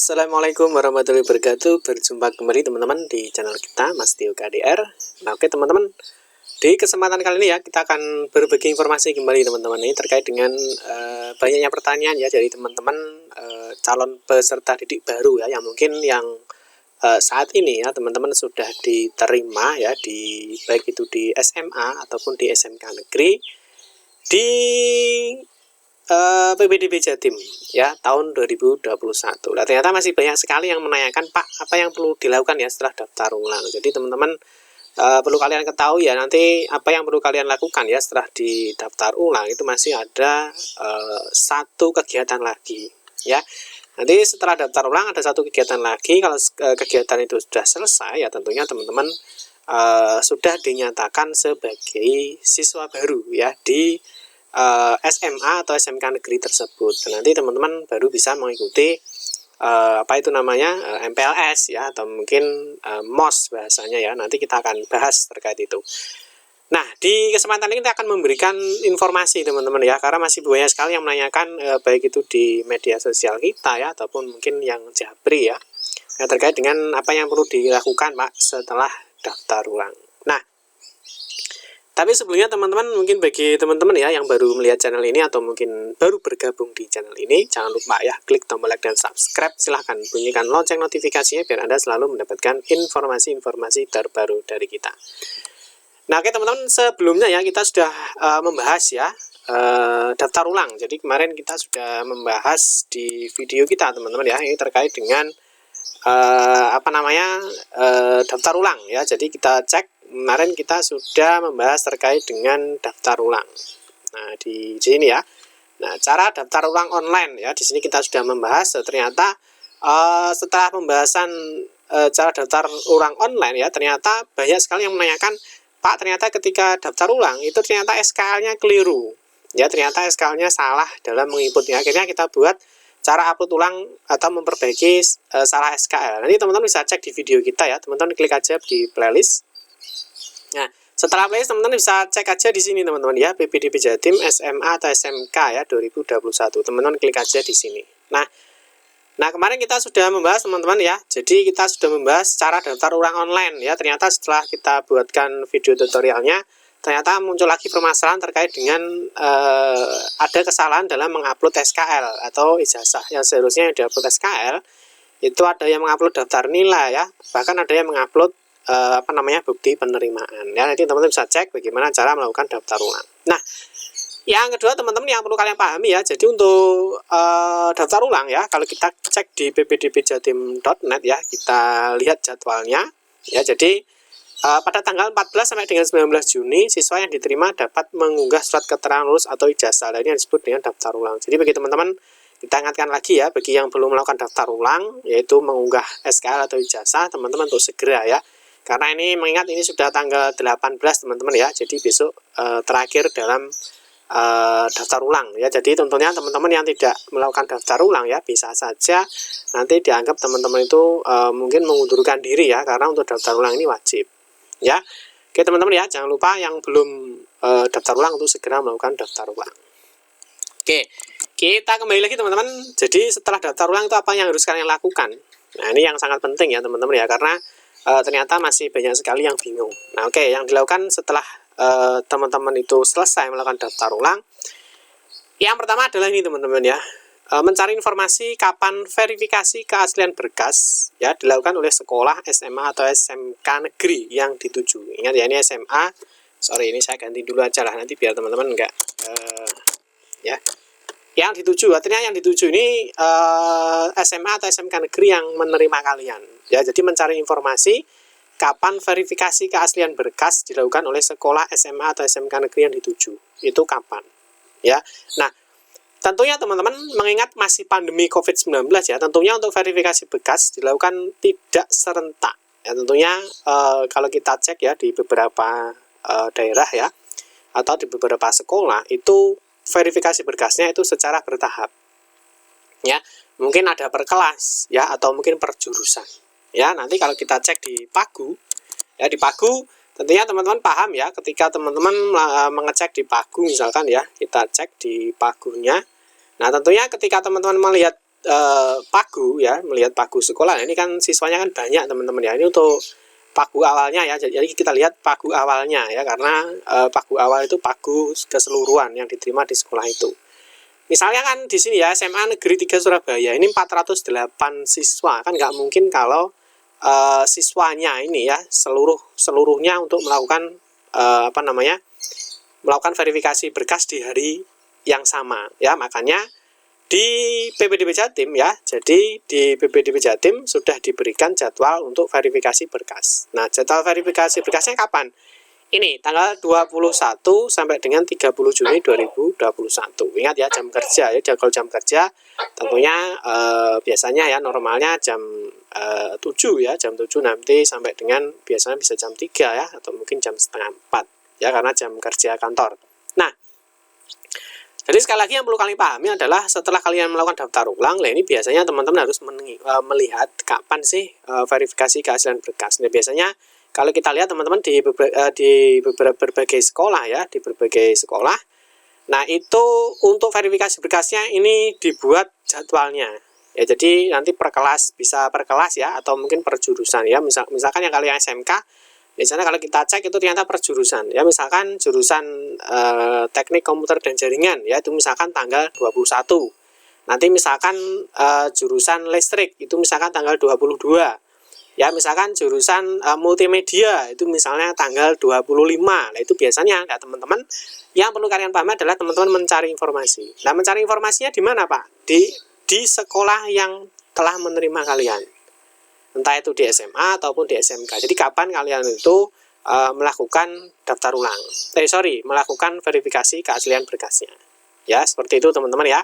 Assalamualaikum warahmatullahi wabarakatuh. Berjumpa kembali teman-teman di channel kita Mas Tio KDR. Nah, oke teman-teman, di kesempatan kali ini ya kita akan berbagi informasi kembali teman-teman ini terkait dengan banyaknya pertanyaan ya dari teman-teman calon peserta didik baru ya, yang mungkin saat ini ya teman-teman sudah diterima ya, di baik itu di SMA ataupun di SMK negeri di PPDB Jatim ya tahun 2021. Nah, ternyata masih banyak sekali yang menanyakan, Pak, apa yang perlu dilakukan ya setelah daftar ulang. Jadi teman-teman perlu kalian ketahui ya, nanti apa yang perlu kalian lakukan ya setelah di daftar ulang itu masih ada satu kegiatan lagi ya. Nanti setelah daftar ulang ada satu kegiatan lagi. Kalau kegiatan itu sudah selesai ya tentunya teman-teman sudah dinyatakan sebagai siswa baru ya di SMA atau SMK negeri tersebut. Nanti teman-teman baru bisa mengikuti apa itu namanya MPLS ya, atau mungkin MOS bahasanya ya. Nanti kita akan bahas terkait itu. Nah, di kesempatan ini kita akan memberikan informasi teman-teman ya, karena masih banyak sekali yang menanyakan baik itu di media sosial kita ya, ataupun mungkin yang japri ya, terkait dengan apa yang perlu dilakukan Pak setelah daftar ulang. Nah, tapi sebelumnya teman-teman, mungkin bagi teman-teman ya yang baru melihat channel ini atau mungkin baru bergabung di channel ini, jangan lupa ya klik tombol like dan subscribe. Silahkan bunyikan lonceng notifikasinya biar Anda selalu mendapatkan informasi-informasi terbaru dari kita. Nah, oke teman-teman, sebelumnya ya kita sudah membahas ya daftar ulang. Jadi kemarin kita sudah membahas di video kita teman-teman ya, ini terkait dengan daftar ulang ya. Jadi kita cek kemarin kita sudah membahas terkait dengan daftar ulang. Nah, di sini ya. Nah, cara daftar ulang online ya. Di sini kita sudah membahas. Ternyata setelah pembahasan cara daftar ulang online ya, ternyata banyak sekali yang menanyakan, Pak, ternyata ketika daftar ulang itu ternyata SKL-nya keliru. Ya, ternyata SKL-nya salah dalam menginputnya. Akhirnya kita buat cara upload ulang atau memperbaiki salah SKL. Nanti teman-teman bisa cek di video kita ya. Teman-teman klik aja di playlist. Nah, setelah playlist teman-teman bisa cek aja di sini teman-teman ya, PPDB Jatim SMA atau SMK ya 2021. Teman-teman klik aja di sini. Nah, kemarin kita sudah membahas teman-teman ya. Jadi kita sudah membahas cara daftar ulang online ya. Ternyata setelah kita buatkan video tutorialnya, ternyata muncul lagi permasalahan terkait dengan ada kesalahan dalam mengupload SKL atau ijazah. Yang seharusnya yang diupload SKL itu ada yang mengupload daftar nilai ya, bahkan ada yang mengupload bukti penerimaan ya. Nanti teman-teman bisa cek bagaimana cara melakukan daftar ulang. Nah, yang kedua teman-teman yang perlu kalian pahami ya, jadi untuk daftar ulang ya, kalau kita cek di ppdbjatim.net ya, kita lihat jadwalnya ya. Jadi pada tanggal 14 sampai dengan 19 Juni siswa yang diterima dapat mengunggah surat keterangan lulus atau ijazah. Ini yang disebut dengan daftar ulang. Jadi bagi teman-teman, kita ingatkan lagi ya, bagi yang belum melakukan daftar ulang yaitu mengunggah SKL atau ijazah, teman-teman untuk segera ya. Karena ini mengingat ini sudah tanggal 18 teman-teman ya, jadi besok terakhir dalam daftar ulang ya. Jadi tentunya teman-teman yang tidak melakukan daftar ulang ya, bisa saja nanti dianggap teman-teman itu mungkin mengundurkan diri ya, karena untuk daftar ulang ini wajib ya. Oke teman-teman ya, jangan lupa yang belum daftar ulang untuk segera melakukan daftar ulang. Oke, kita kembali lagi teman-teman. Jadi setelah daftar ulang itu apa yang harus kalian lakukan? Nah, ini yang sangat penting ya teman-teman ya, karena ternyata masih banyak sekali yang bingung. Nah, oke, yang dilakukan setelah teman-teman itu selesai melakukan daftar ulang, yang pertama adalah ini teman-teman ya, mencari informasi kapan verifikasi keaslian berkas ya dilakukan oleh sekolah SMA atau SMK negeri yang dituju. Ingat ya, ini SMA. Sorry, ini saya ganti dulu aja lah nanti biar teman-teman enggak ya. Yang dituju, artinya yang dituju ini SMA atau SMK negeri yang menerima kalian ya. Jadi mencari informasi kapan verifikasi keaslian berkas dilakukan oleh sekolah SMA atau SMK negeri yang dituju, itu kapan ya. Nah, tentunya teman-teman mengingat masih pandemi COVID-19 ya, tentunya untuk verifikasi berkas dilakukan tidak serentak ya. Tentunya kalau kita cek ya di beberapa daerah ya, atau di beberapa sekolah itu verifikasi berkasnya itu secara bertahap ya. Mungkin ada per kelas ya, atau mungkin per jurusan ya. Nanti kalau kita cek di Pagu ya, di Pagu tentunya teman-teman paham ya, ketika teman-teman mengecek di Pagu misalkan ya, kita cek di Pagunya. Nah, tentunya ketika teman-teman melihat pagu ya, melihat pagu sekolah. Nah, ini kan siswanya kan banyak teman-teman ya. Ini untuk pagu awalnya ya. Jadi kita lihat pagu awalnya ya, karena pagu awal itu pagu keseluruhan yang diterima di sekolah itu. Misalnya kan di sini ya, SMA Negeri 3 Surabaya ini 408 siswa. Kan nggak mungkin kalau siswanya ini ya seluruhnya untuk melakukan melakukan verifikasi berkas di hari yang sama ya. Makanya di PPDB Jatim ya, jadi di PPDB Jatim sudah diberikan jadwal untuk verifikasi berkas. Nah, jadwal verifikasi berkasnya kapan? Ini tanggal 21 sampai dengan 30 Juni 2021. Ingat ya, jam kerja ya, kalau jam kerja tentunya biasanya ya normalnya jam 7 ya, jam 7 nanti sampai dengan biasanya bisa jam 3 ya, atau mungkin jam setengah 4 ya, karena jam kerja kantor. Nah, jadi sekali lagi yang perlu kalian pahami adalah setelah kalian melakukan daftar ulang, ini biasanya teman-teman harus melihat kapan sih verifikasi keaslian berkas. Nah, biasanya kalau kita lihat teman-teman di berbagai sekolah ya, di berbagai sekolah, nah itu untuk verifikasi berkasnya ini dibuat jadwalnya. Ya, jadi nanti per kelas, bisa per kelas ya, atau mungkin per jurusan ya. Misalkan yang kalian SMK, misalnya kalau kita cek itu ternyata per jurusan ya, misalkan jurusan teknik komputer dan jaringan ya, itu misalkan tanggal 21. Nanti misalkan jurusan listrik itu misalkan tanggal 22 ya, misalkan jurusan multimedia itu misalnya tanggal 25. Nah, itu biasanya ya teman-teman, yang perlu kalian pahami adalah teman-teman mencari informasi. Nah, mencari informasinya di mana Pak? Di sekolah yang telah menerima kalian, entah itu di SMA ataupun di SMK. Jadi kapan kalian itu melakukan daftar ulang, melakukan verifikasi keaslian berkasnya ya, seperti itu teman-teman ya.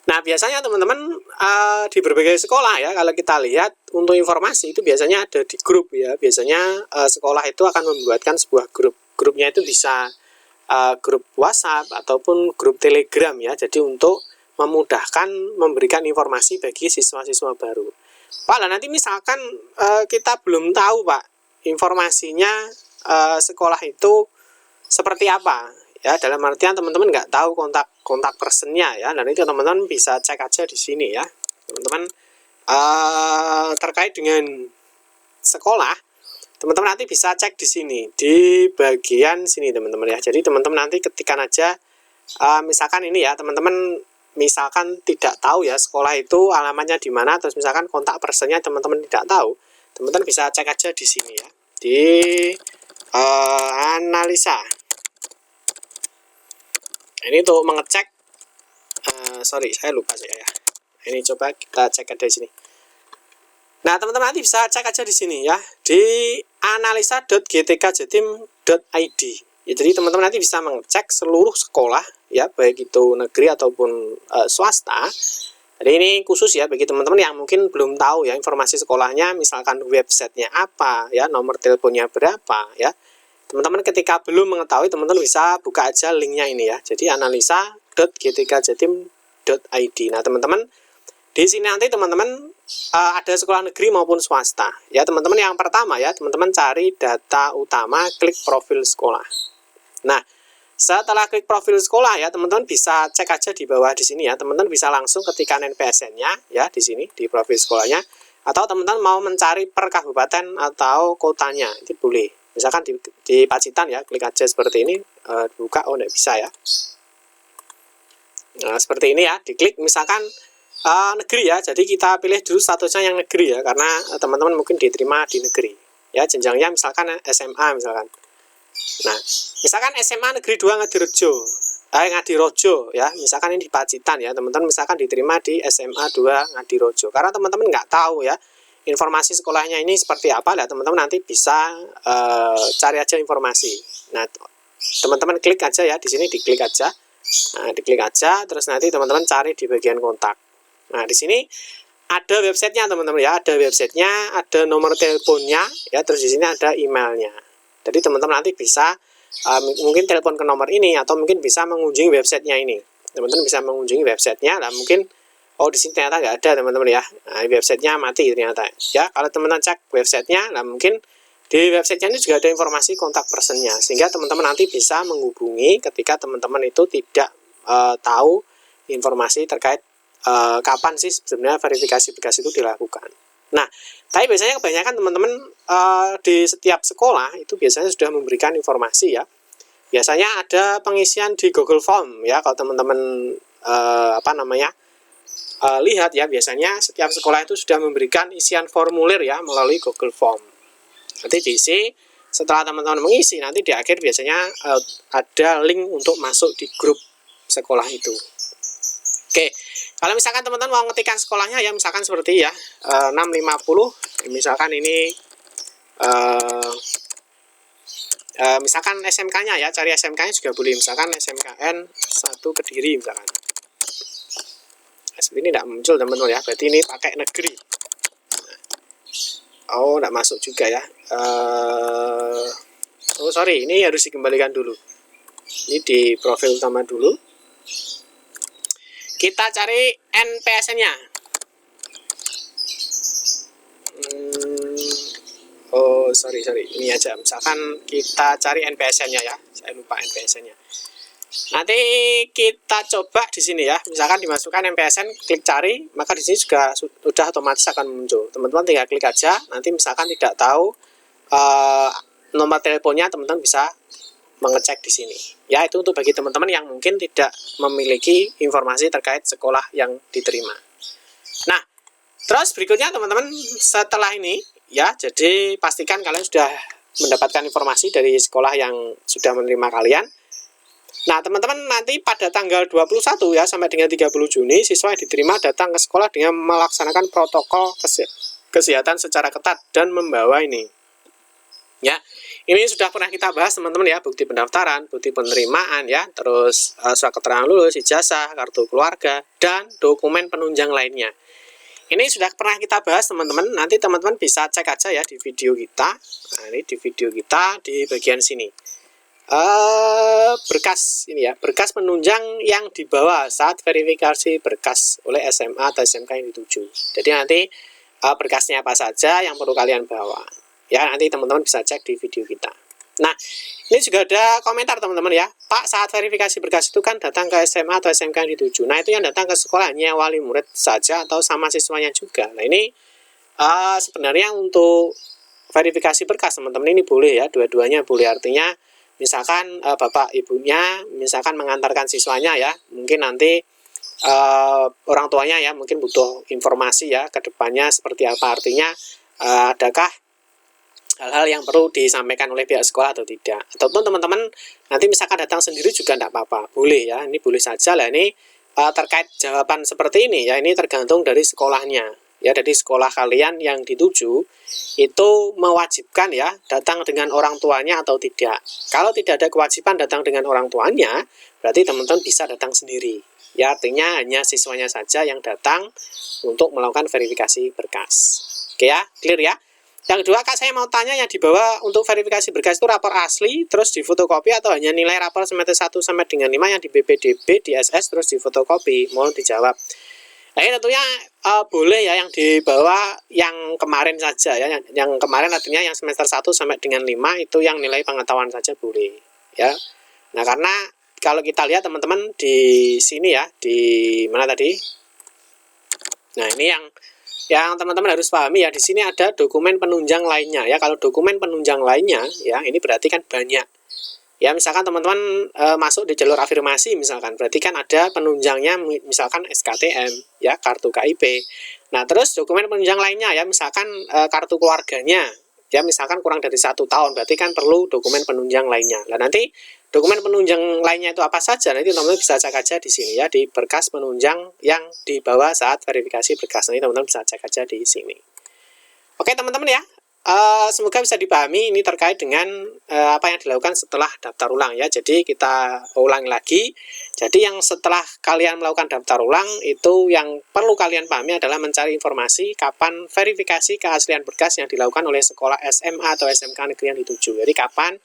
Nah, biasanya teman-teman di berbagai sekolah ya, kalau kita lihat untuk informasi itu biasanya ada di grup ya. Biasanya sekolah itu akan membuatkan sebuah grupnya itu bisa grup WhatsApp ataupun grup Telegram ya, jadi untuk memudahkan memberikan informasi bagi siswa-siswa baru. Pak, lah nanti misalkan kita belum tahu Pak informasinya sekolah itu seperti apa ya, dalam artian teman-teman nggak tahu kontak personnya ya, dan itu teman-teman bisa cek aja di sini ya teman-teman. Terkait dengan sekolah, teman-teman nanti bisa cek di sini di bagian sini teman-teman ya. Jadi teman-teman nanti ketikkan aja misalkan ini ya teman-teman, misalkan tidak tahu ya sekolah itu alamatnya di mana, terus misalkan kontak personnya teman-teman tidak tahu, teman-teman bisa cek aja di sini ya, di analisa. Ini untuk mengecek, saya lupa sih ya. Ini coba kita cek aja di sini. Nah, teman-teman nanti bisa cek aja di sini ya, di analisa.gtkjatim.id. Ya, jadi teman-teman nanti bisa mengecek seluruh sekolah ya, baik itu negeri ataupun swasta. Jadi ini khusus ya bagi teman-teman yang mungkin belum tahu ya informasi sekolahnya, misalkan websitenya apa ya, nomor teleponnya berapa ya. Teman-teman ketika belum mengetahui, teman-teman bisa buka aja linknya ini ya. Jadi analisa.gtkjatim.id. Nah, teman-teman di sini nanti teman-teman ada sekolah negeri maupun swasta ya. Teman-teman yang pertama ya, teman-teman cari data utama, klik profil sekolah. Nah, setelah klik profil sekolah ya, teman-teman bisa cek aja di bawah di sini ya. Teman-teman bisa langsung ketikkan NPSN-nya ya di sini di profil sekolahnya, atau teman-teman mau mencari per kabupaten atau kotanya, itu boleh. Misalkan di Pacitan ya, klik aja seperti ini, buka, oh enggak bisa ya. Nah, seperti ini ya, diklik misalkan negeri ya. Jadi kita pilih dulu statusnya yang negeri ya, karena teman-teman mungkin diterima di negeri ya, jenjangnya misalkan SMA misalkan. Nah, misalkan SMA Negeri 2 Ngadirojo ya, misalkan ini di Pacitan ya, teman-teman misalkan diterima di SMA 2 Ngadirojo. Karena teman-teman nggak tahu ya informasi sekolahnya ini seperti apa, lah teman-teman nanti bisa cari aja informasi. Nah, teman-teman klik aja ya di sini, diklik aja. Nah, diklik aja, terus nanti teman-teman cari di bagian kontak. Nah, di sini ada websitenya teman-teman ya, ada websitenya, ada nomor teleponnya ya, terus di sini ada emailnya. Jadi teman-teman nanti bisa mungkin telepon ke nomor ini, atau mungkin bisa mengunjungi websitenya ini. Teman-teman bisa mengunjungi websitenya, lah mungkin di sini ternyata nggak ada teman-teman ya. Nah, websitenya mati ternyata ya. Kalau teman-teman cek websitenya, nah mungkin di websitenya ini juga ada informasi kontak personnya, sehingga teman-teman nanti bisa menghubungi ketika teman-teman itu tidak tahu informasi terkait kapan sih sebenarnya verifikasi berkas itu dilakukan. Nah, tapi biasanya kebanyakan teman-teman di setiap sekolah itu biasanya sudah memberikan informasi ya. Biasanya ada pengisian di Google Form ya, kalau teman-teman lihat ya, biasanya setiap sekolah itu sudah memberikan isian formulir ya melalui Google Form. Nanti diisi, setelah teman-teman mengisi, nanti di akhir biasanya ada link untuk masuk di grup sekolah itu. Oke, kalau misalkan teman-teman mau ngetikkan sekolahnya ya, misalkan seperti ya 650, misalkan ini misalkan SMK-nya ya, cari SMK-nya juga boleh, misalkan SMKN 1 Kediri misalkan. Seperti ini tidak muncul teman-teman ya, berarti ini pakai negeri. Oh, tidak masuk juga ya. Oh sorry, ini harus dikembalikan dulu. Ini di profil utama dulu. Kita cari NPSN-nya. Oh sorry, ini aja. Misalkan kita cari NPSN-nya ya. Saya lupa NPSN-nya. Nanti kita coba di sini ya. Misalkan dimasukkan NPSN, klik cari, maka di sini juga sudah otomatis akan muncul. Teman-teman tinggal klik aja. Nanti misalkan tidak tahu nomor teleponnya, teman-teman bisa mengecek di sini. Ya, itu untuk bagi teman-teman yang mungkin tidak memiliki informasi terkait sekolah yang diterima. Nah, terus berikutnya teman-teman setelah ini ya, jadi pastikan kalian sudah mendapatkan informasi dari sekolah yang sudah menerima kalian. Nah, teman-teman nanti pada tanggal 21 ya sampai dengan 30 Juni siswa yang diterima datang ke sekolah dengan melaksanakan protokol kesehatan secara ketat dan membawa ini. Ya, ini sudah pernah kita bahas teman-teman ya, bukti pendaftaran, bukti penerimaan ya, terus surat keterangan lulus, ijazah, kartu keluarga, dan dokumen penunjang lainnya. Ini sudah pernah kita bahas teman-teman, nanti teman-teman bisa cek aja ya di video kita. Nah, ini di video kita di bagian sini. Berkas ini ya, berkas penunjang yang dibawa saat verifikasi berkas oleh SMA atau SMK yang dituju. Jadi nanti berkasnya apa saja yang perlu kalian bawa. Ya, nanti teman-teman bisa cek di video kita. Nah, ini juga ada komentar teman-teman ya. Pak, saat verifikasi berkas itu kan datang ke SMA atau SMK yang dituju. Nah, itu yang datang ke sekolah hanya wali murid saja atau sama siswanya juga. Nah, ini sebenarnya untuk verifikasi berkas teman-teman ini boleh ya. Dua-duanya boleh. Artinya, misalkan bapak ibunya misalkan mengantarkan siswanya ya. Mungkin nanti orang tuanya ya mungkin butuh informasi ya ke depannya seperti apa. Artinya, adakah hal-hal yang perlu disampaikan oleh pihak sekolah atau tidak, ataupun teman-teman nanti misalkan datang sendiri juga tidak apa-apa, boleh ya, ini boleh saja lah. Ini terkait jawaban seperti ini ya, ini tergantung dari sekolahnya ya, dari sekolah kalian yang dituju itu mewajibkan ya datang dengan orang tuanya atau tidak. Kalau tidak ada kewajiban datang dengan orang tuanya, berarti teman-teman bisa datang sendiri ya, artinya hanya siswanya saja yang datang untuk melakukan verifikasi berkas. Oke ya, clear ya. Yang kedua, Kak, saya mau tanya yang dibawa untuk verifikasi berkas itu rapor asli, terus difotokopi atau hanya nilai rapor semester 1 sampai dengan 5 yang di BPDB, di SS, terus difotokopi? Mohon dijawab. Nah, ini tentunya boleh ya yang dibawa yang kemarin saja ya. Yang kemarin artinya yang semester 1 sampai dengan 5 itu yang nilai pengetahuan saja boleh ya. Nah, karena kalau kita lihat teman-teman di sini ya, di mana tadi? Nah, ini yang teman-teman harus pahami ya, di sini ada dokumen penunjang lainnya ya. Kalau dokumen penunjang lainnya ya, ini berarti kan banyak. Ya, misalkan teman-teman masuk di jalur afirmasi misalkan, berarti kan ada penunjangnya misalkan SKTM ya, kartu KIP. Nah, terus dokumen penunjang lainnya ya, misalkan kartu keluarganya ya, misalkan kurang dari 1 tahun, berarti kan perlu dokumen penunjang lainnya. Nah, nanti dokumen penunjang lainnya itu apa saja? Nanti teman-teman bisa cek aja di sini ya, di berkas penunjang yang dibawa saat verifikasi berkas. Nanti teman-teman bisa cek aja di sini. Oke teman-teman ya, semoga bisa dipahami ini terkait dengan apa yang dilakukan setelah daftar ulang ya. Jadi kita ulang lagi. Jadi yang setelah kalian melakukan daftar ulang itu yang perlu kalian pahami adalah mencari informasi kapan verifikasi keaslian berkas yang dilakukan oleh sekolah SMA atau SMK negeri yang dituju. Jadi kapan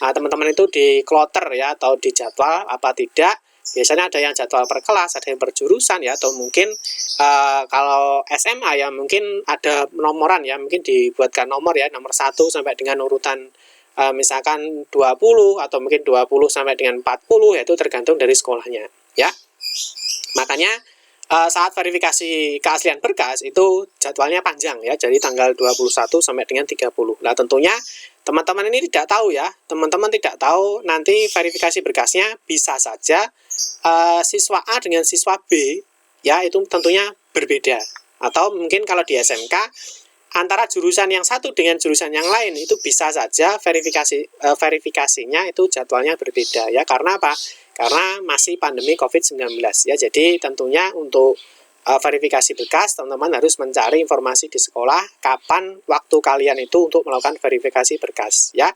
teman-teman itu dikloter ya, atau dijadwal apa tidak. Biasanya ada yang jadwal per kelas, ada yang per jurusan ya, atau mungkin kalau SMA ya mungkin ada nomoran ya, mungkin dibuatkan nomor ya, nomor 1 sampai dengan urutan misalkan 20 atau mungkin 20 sampai dengan 40 ya, itu tergantung dari sekolahnya ya. Makanya saat verifikasi keaslian berkas itu jadwalnya panjang ya, jadi tanggal 21 sampai dengan 30. Nah, tentunya teman-teman ini tidak tahu ya, teman-teman tidak tahu nanti verifikasi berkasnya bisa saja siswa A dengan siswa B ya itu tentunya berbeda. Atau mungkin kalau di SMK antara jurusan yang satu dengan jurusan yang lain itu bisa saja verifikasinya itu jadwalnya berbeda ya. Karena apa? Karena masih pandemi COVID-19 ya. Jadi tentunya untuk verifikasi berkas teman-teman harus mencari informasi di sekolah kapan waktu kalian itu untuk melakukan verifikasi berkas ya.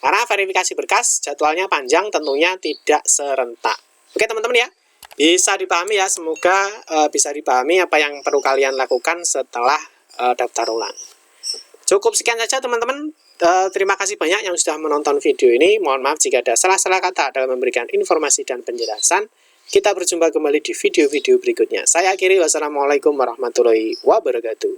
Karena verifikasi berkas jadwalnya panjang tentunya tidak serentak. Oke teman-teman ya. Bisa dipahami ya, semoga bisa dipahami apa yang perlu kalian lakukan setelah daftar ulang. Cukup sekian saja teman-teman. Terima kasih banyak yang sudah menonton video ini. Mohon maaf jika ada salah-salah kata dalam memberikan informasi dan penjelasan. Kita berjumpa kembali di video-video berikutnya. Saya akhiri, wassalamualaikum warahmatullahi wabarakatuh.